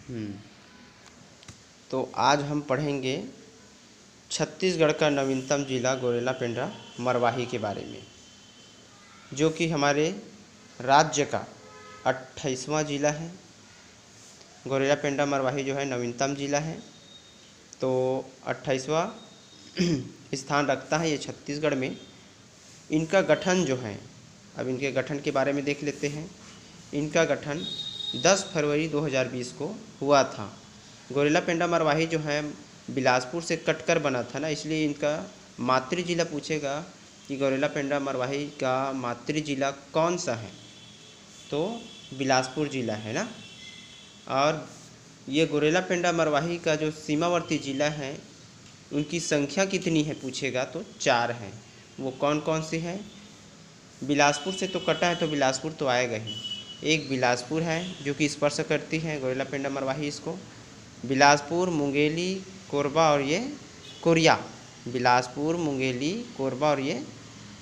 हम्म, तो आज हम पढ़ेंगे छत्तीसगढ़ का नवीनतम जिला गौरेला पेंड्रा मरवाही के बारे में, जो कि हमारे राज्य का 28वां जिला है। गौरेला पेंड्रा मरवाही जो है नवीनतम जिला है, तो 28वां स्थान रखता है ये छत्तीसगढ़ में। इनका गठन जो है, अब इनके गठन के बारे में देख लेते हैं। इनका गठन 10 फरवरी 2020 को हुआ था। गौरेला पेंड्रा मरवाही जो है बिलासपुर से कटकर बना था ना, इसलिए इनका मातृ जिला पूछेगा कि गौरेला पेंड्रा मरवाही का मातृ जिला कौन सा है, तो बिलासपुर जिला है ना। और ये गौरेला पेंड्रा मरवाही का जो सीमावर्ती जिला है, उनकी संख्या कितनी है पूछेगा तो 4 है। वो कौन कौन सी है? बिलासपुर से तो कटा है तो बिलासपुर तो आएगा ही। एक बिलासपुर है जो कि स्पर्श करती है गौरेला पेंड्रा मरवाही इसको। बिलासपुर, मुंगेली, कोरबा और ये कोरिया। बिलासपुर, मुंगेली, कोरबा और ये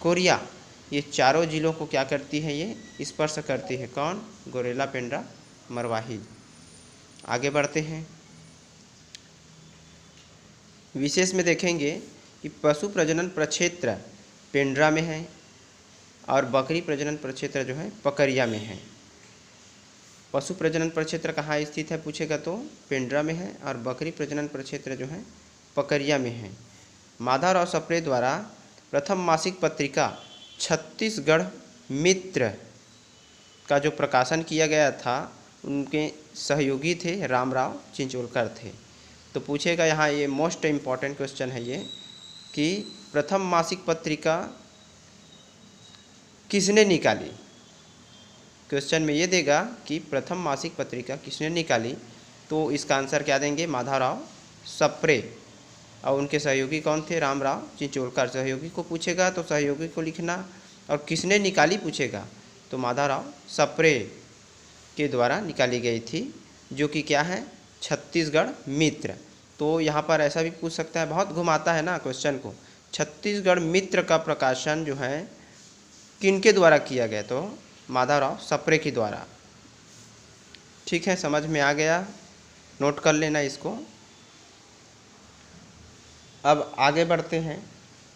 कोरिया, ये चारों जिलों को क्या करती है? ये स्पर्श करती है। कौन? गौरेला पेंड्रा मरवाही। आगे बढ़ते हैं। विशेष में देखेंगे कि पशु प्रजनन प्रक्षेत्र पेंड्रा में है और बकरी प्रजनन प्रक्षेत्र जो है पकरिया में है। पशु प्रजनन प्रक्षेत्र कहाँ स्थित है पूछेगा तो पेंड्रा में है, और बकरी प्रजनन प्रक्षेत्र जो है पकरिया में है। माधवराव सप्रे द्वारा प्रथम मासिक पत्रिका छत्तीसगढ़ मित्र का जो प्रकाशन किया गया था, उनके सहयोगी थे रामराव चिंचोलकर थे। तो पूछेगा यहाँ, ये मोस्ट इम्पॉर्टेंट क्वेश्चन है ये, कि प्रथम मासिक पत्रिका किसने निकाली? क्वेश्चन में ये देगा कि प्रथम मासिक पत्रिका किसने निकाली, तो इसका आंसर क्या देंगे? माधवराव सप्रे। और उनके सहयोगी कौन थे? रामराव चिंचोलकर। सहयोगी को पूछेगा तो सहयोगी को लिखना, और किसने निकाली पूछेगा तो माधवराव सप्रे के द्वारा निकाली गई थी, जो कि क्या है? छत्तीसगढ़ मित्र। तो यहाँ पर ऐसा भी पूछ सकता है, बहुत घुमाता है ना क्वेश्चन को। छत्तीसगढ़ मित्र का प्रकाशन जो है किनके द्वारा किया गया? तो माधवराव सप्रे के द्वारा। ठीक है, समझ में आ गया, नोट कर लेना इसको। अब आगे बढ़ते हैं।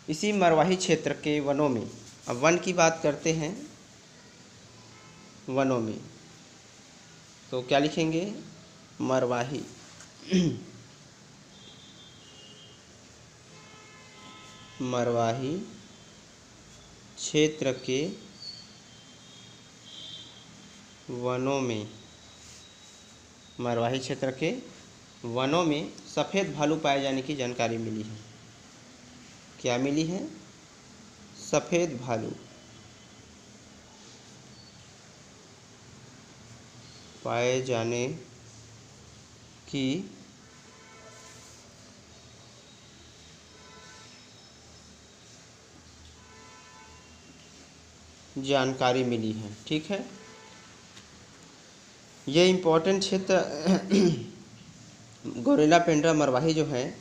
इसी मरवाही क्षेत्र के वनों में, अब वन की बात करते हैं, वनों में तो क्या लिखेंगे? मरवाही। मरवाही क्षेत्र के वनों में, मरवाही क्षेत्र के वनों में सफ़ेद भालू पाए जाने की जानकारी मिली है। क्या मिली है? सफ़ेद भालू पाए जाने की जानकारी मिली है। ठीक है, ये इम्पोर्टेंट क्षेत्र गौरेला पेंड्रा मरवाही जो है,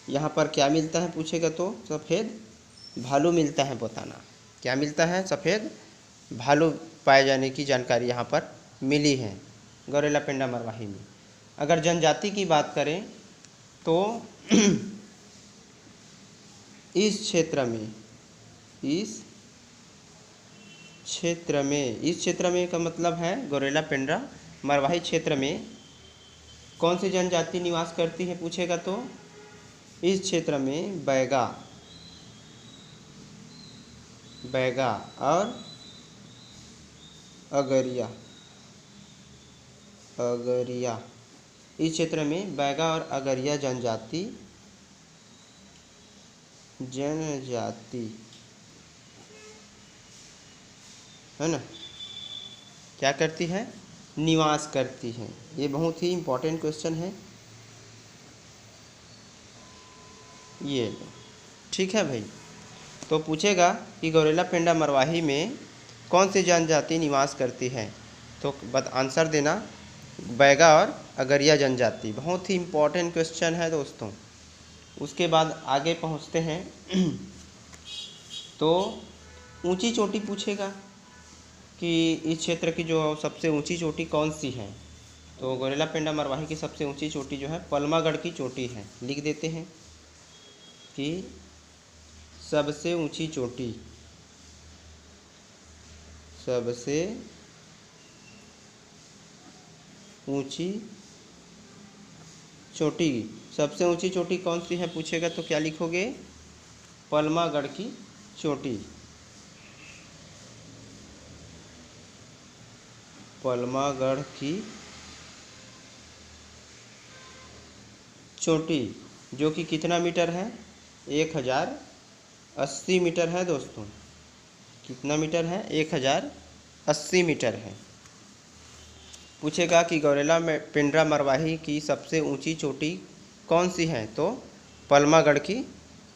यहाँ पर क्या मिलता है पूछेगा तो सफ़ेद भालू मिलता है। बताना क्या मिलता है? सफ़ेद भालू पाए जाने की जानकारी यहाँ पर मिली है गौरेला पेंड्रा मरवाही में। अगर जनजाति की बात करें तो इस क्षेत्र में का मतलब है गौरेला पेंड्रा मरवाही क्षेत्र में कौन सी जनजाति निवास करती है पूछेगा तो इस क्षेत्र में बैगा और अगरिया। इस क्षेत्र में बैगा और अगरिया जनजाति है ना, क्या करती है? निवास करती है। ये बहुत ही इम्पोर्टेंट क्वेश्चन है ये। ठीक है भाई, तो पूछेगा कि गौरेला पेंड्रा मरवाही में कौन सी जनजाति निवास करती है, तो आंसर देना बैगा और अगरिया जनजाति। बहुत ही इम्पोर्टेंट क्वेश्चन है दोस्तों। उसके बाद आगे पहुंचते हैं तो ऊंची चोटी पूछेगा कि इस क्षेत्र की जो सबसे ऊंची चोटी कौन सी है, तो गौरेला पेंडा मरवाही की सबसे ऊंची चोटी जो है पलमागढ़ की चोटी है। लिख देते हैं कि सबसे ऊंची चोटी, सबसे ऊंची चोटी, सबसे ऊंची चोटी कौन सी है पूछेगा तो क्या लिखोगे? पलमागढ़ की चोटी। पलमागढ़ की चोटी जो कि कितना मीटर है? 1080 मीटर है दोस्तों। कितना मीटर है? 1080 मीटर है। पूछेगा कि गौरेला पेंड्रा मरवाही की सबसे ऊंची चोटी कौन सी है? तो पलमागढ़ की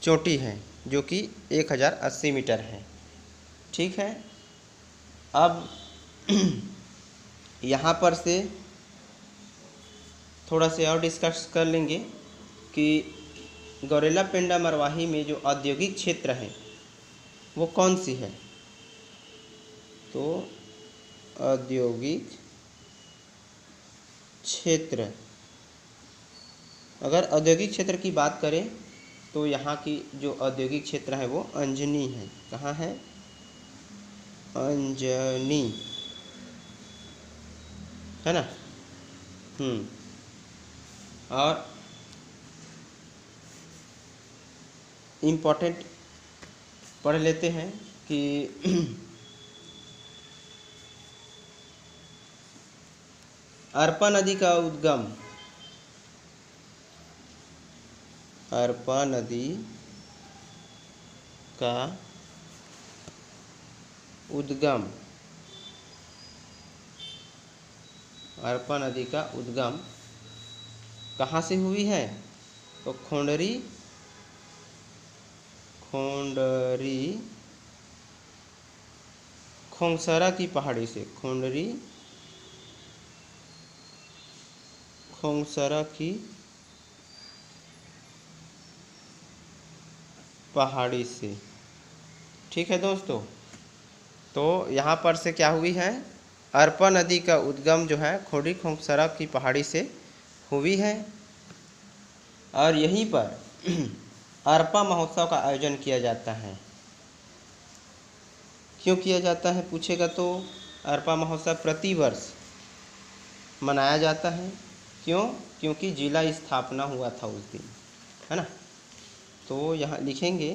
चोटी है जो कि 1080 मीटर है। ठीक है। अब यहाँ पर से थोड़ा से और डिस्कस कर लेंगे कि गौरेला पेंडा मरवाही में जो औद्योगिक क्षेत्र है वो कौन सी है? तो औद्योगिक क्षेत्र, अगर औद्योगिक क्षेत्र की बात करें तो यहाँ की जो औद्योगिक क्षेत्र है वो अंजनी है। कहाँ है? अंजनी, है ना। और इम्पोर्टेंट पढ़ लेते हैं कि अरपा नदी का उद्गम, अरपा नदी का उद्गम, अरपा नदी का उद्गम कहाँ से हुई है? तो खोंडरी खोंगसरा की पहाड़ी से, खोंडरी खोंगसरा की पहाड़ी से। ठीक है दोस्तों। तो यहाँ पर से क्या हुई है? अरपा नदी का उद्गम जो है खोंडरी खोंगसरा की पहाड़ी से हुई है और यहीं पर अरपा महोत्सव का आयोजन किया जाता है। क्यों किया जाता है पूछेगा तो अरपा महोत्सव प्रतिवर्ष मनाया जाता है। क्यों? क्योंकि जिला स्थापना हुआ था उस दिन, है ना। तो यहाँ लिखेंगे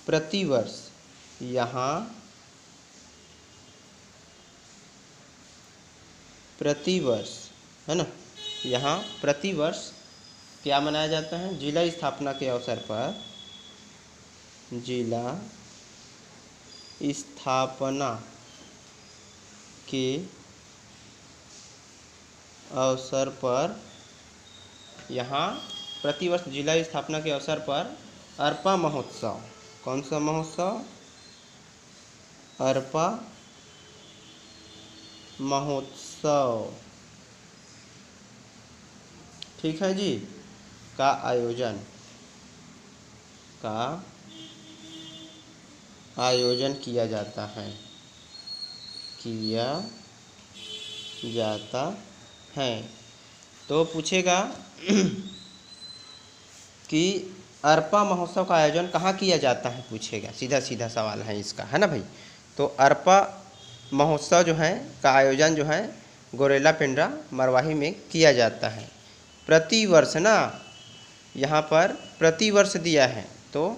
प्रतिवर्ष, यहाँ प्रतिवर्ष, है ना। यहाँ प्रतिवर्ष क्या मनाया जाता है? जिला स्थापना के अवसर पर, जिला स्थापना के अवसर पर, यहाँ प्रतिवर्ष जिला स्थापना के अवसर पर अरपा महोत्सव, कौन सा महोत्सव? अरपा महोत्सव, ठीक है जी, का आयोजन किया जाता है, तो पूछेगा कि अरपा महोत्सव का आयोजन कहाँ किया जाता है पूछेगा। सीधा सीधा सवाल है इसका, है ना भाई। तो अरपा महोत्सव जो है का आयोजन जो है गौरेला पेंड्रा मरवाही में किया जाता है प्रतिवर्ष ना। यहाँ पर प्रतिवर्ष दिया है तो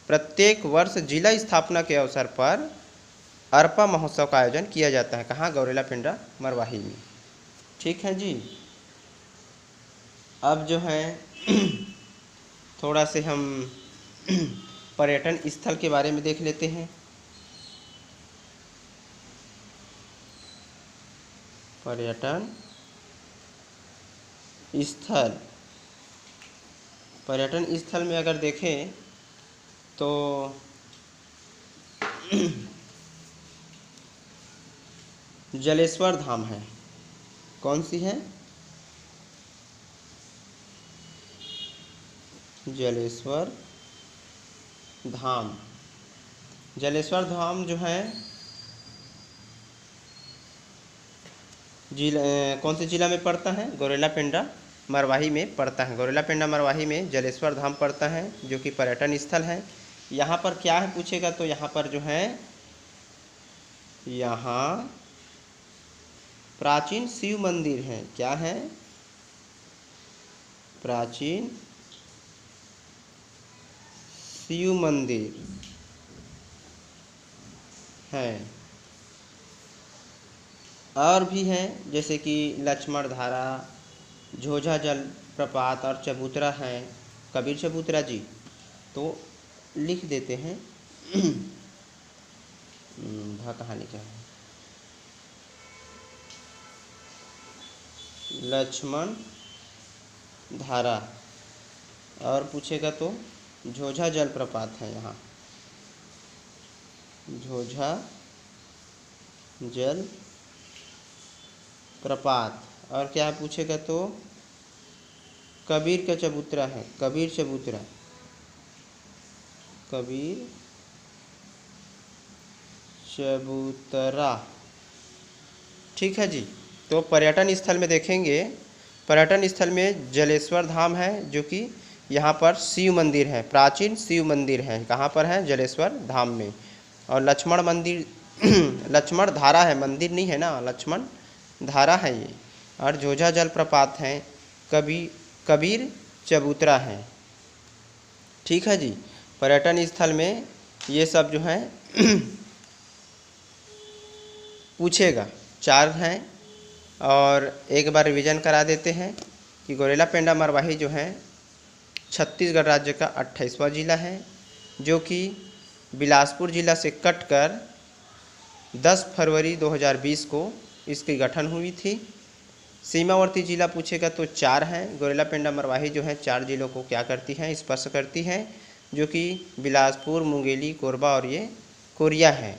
प्रत्येक वर्ष जिला स्थापना के अवसर पर अरपा महोत्सव का आयोजन किया जाता है। कहाँ? गौरेला पेंड्रा मरवाही में। ठीक है जी। अब जो है थोड़ा से हम पर्यटन स्थल के बारे में देख लेते हैं। पर्यटन स्थल, पर्यटन स्थल में अगर देखें तो जलेश्वर धाम है। कौन सी है? जलेश्वर धाम। जलेश्वर धाम जो है कौन से जिला में पड़ता है? गौरेला पेंड्रा मरवाही में पड़ता है। गौरेला पेंड्रा मरवाही में जलेश्वर धाम पड़ता है, जो कि पर्यटन स्थल है। यहाँ पर क्या है पूछेगा तो यहाँ पर जो है, यहाँ प्राचीन शिव मंदिर है। क्या है? प्राचीन शिव मंदिर है। और भी हैं, जैसे कि लक्ष्मण धारा, झोझा जल प्रपात और चबूतरा है। कबीर चबूतरा जी तो लिख देते हैं। भा कहाँ लिखा है? लक्ष्मण धारा। और पूछेगा तो झोझा जल प्रपात है। यहाँ झोझा जल प्रपात। और क्या है पूछेगा तो कबीर का चबूतरा है। कबीर चबूतरा, कबीर चबूतरा। ठीक है जी। तो पर्यटन स्थल में देखेंगे, पर्यटन स्थल में जलेश्वर धाम है, जो कि यहाँ पर शिव मंदिर है, प्राचीन शिव मंदिर है। कहाँ पर है? जलेश्वर धाम में। और लक्ष्मण मंदिर लक्ष्मण धारा है, मंदिर नहीं है ना, लक्ष्मण धारा है ये। और झोझा जल प्रपात है, कबीर चबूतरा है। ठीक है जी। पर्यटन स्थल में ये सब जो है पूछेगा, 4 हैं। और एक बार रिवीजन करा देते हैं कि गौरेला पेंड्रा मरवाही जो है छत्तीसगढ़ राज्य का 28वां जिला है, जो कि बिलासपुर जिला से कटकर 10 फरवरी 2020 को इसकी गठन हुई थी। सीमावर्ती जिला पूछेगा तो 4 हैं। गौरेला पेंड्रा मरवाही जो है 4 जिलों को क्या करती हैं? स्पर्श करती हैं, जो कि बिलासपुर, मुंगेली, कोरबा और ये कोरिया है।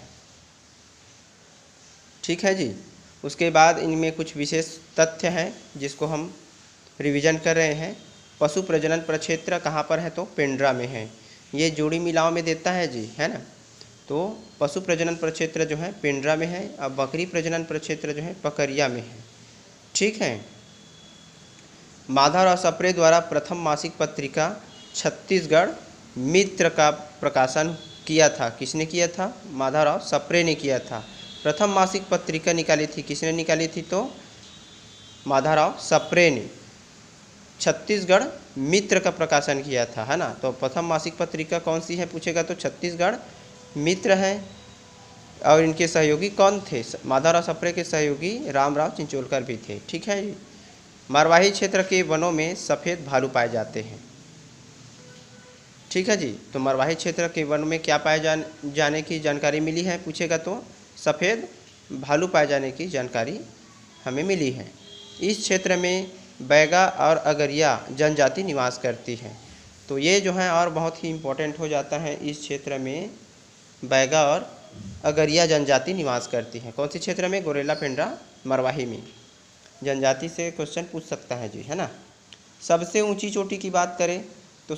ठीक है जी। उसके बाद इनमें कुछ विशेष तथ्य हैं जिसको हम रिवीजन कर रहे हैं। पशु प्रजनन प्रक्षेत्र कहाँ पर है? तो पेंड्रा में है। ये जोड़ी मिलाओं में देता है जी, है ना। तो पशु प्रजनन प्रक्षेत्र जो है पेंड्रा में है, और बकरी प्रजनन प्रक्षेत्र जो है पकरिया में है। ठीक है। माधवराव सप्रे द्वारा प्रथम मासिक पत्रिका छत्तीसगढ़ मित्र का प्रकाशन किया था। किसने किया था? माधवराव सप्रे ने किया था। प्रथम मासिक पत्रिका निकाली थी, किसने निकाली थी? तो माधवराव सप्रे ने। छत्तीसगढ़ मित्र का प्रकाशन किया था, है ना। तो प्रथम मासिक पत्रिका कौन सी है पूछेगा तो छत्तीसगढ़ मित्र है। और इनके सहयोगी कौन थे? माधवराव सप्रे के सहयोगी रामराव चिंचोलकर भी थे। ठीक है जी। मरवाही क्षेत्र के वनों में सफ़ेद भालू पाए जाते हैं। ठीक है जी। तो मरवाही क्षेत्र के वन में क्या पाए जाने की जानकारी मिली है पूछेगा तो सफ़ेद भालू पाए जाने की जानकारी हमें मिली है। इस क्षेत्र में बैगा और अगरिया जनजाति निवास करती है। तो ये जो है और बहुत ही इम्पोर्टेंट हो जाता है। इस क्षेत्र में बैगा और अगरिया जनजाति निवास करती है। कौन से क्षेत्र में? गौरेला पेंड्रा मरवाही में। जनजाति से क्वेश्चन पूछ सकता है जी, है ना। सबसे ऊंची चोटी की बात करें तो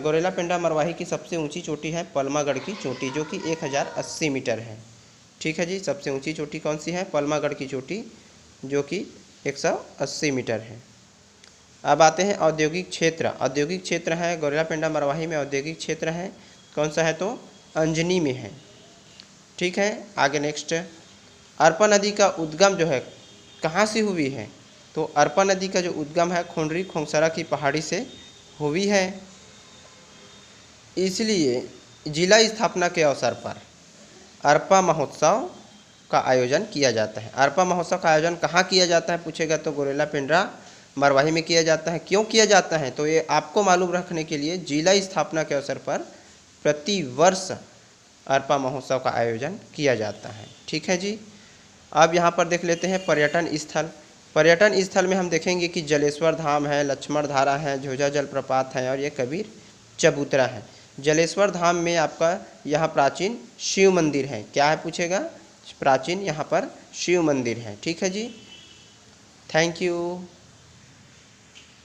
गौरेला पेंड्रा मरवाही की सबसे ऊंची चोटी है पलमागढ़ की चोटी, जो कि 1080 मीटर है। ठीक है जी। सबसे ऊंची चोटी कौन सी है? पलमागढ़ की चोटी, जो कि 180 मीटर है। अब आते हैं औद्योगिक क्षेत्र। औद्योगिक क्षेत्र है गौरेला पेंड्रा मरवाही में, औद्योगिक क्षेत्र है कौन सा है? तो अंजनी में है। ठीक है। आगे नेक्स्ट, अरपा नदी का उद्गम जो है कहाँ से हुई है? तो अरपा नदी का जो उद्गम है खोंडरी खोंगसरा की पहाड़ी से हुई है। इसलिए जिला स्थापना के अवसर पर अरपा महोत्सव का आयोजन किया जाता है। अरपा महोत्सव का आयोजन कहाँ किया जाता है पूछेगा तो गौरेला पेंड्रा मरवाही में किया जाता है। क्यों किया जाता है? तो ये आपको मालूम रखने के लिए जिला स्थापना के अवसर पर प्रति वर्ष अरपा महोत्सव का आयोजन किया जाता है। ठीक है जी। अब यहाँ पर देख लेते हैं पर्यटन स्थल। पर्यटन स्थल में हम देखेंगे कि जलेश्वर धाम है, लक्ष्मण धारा है, झोझा जलप्रपात है और ये कबीर चबूतरा है। जलेश्वर धाम में आपका यहाँ प्राचीन शिव मंदिर है। क्या है पूछेगा? प्राचीन यहाँ पर शिव मंदिर है। ठीक है जी। Thank you.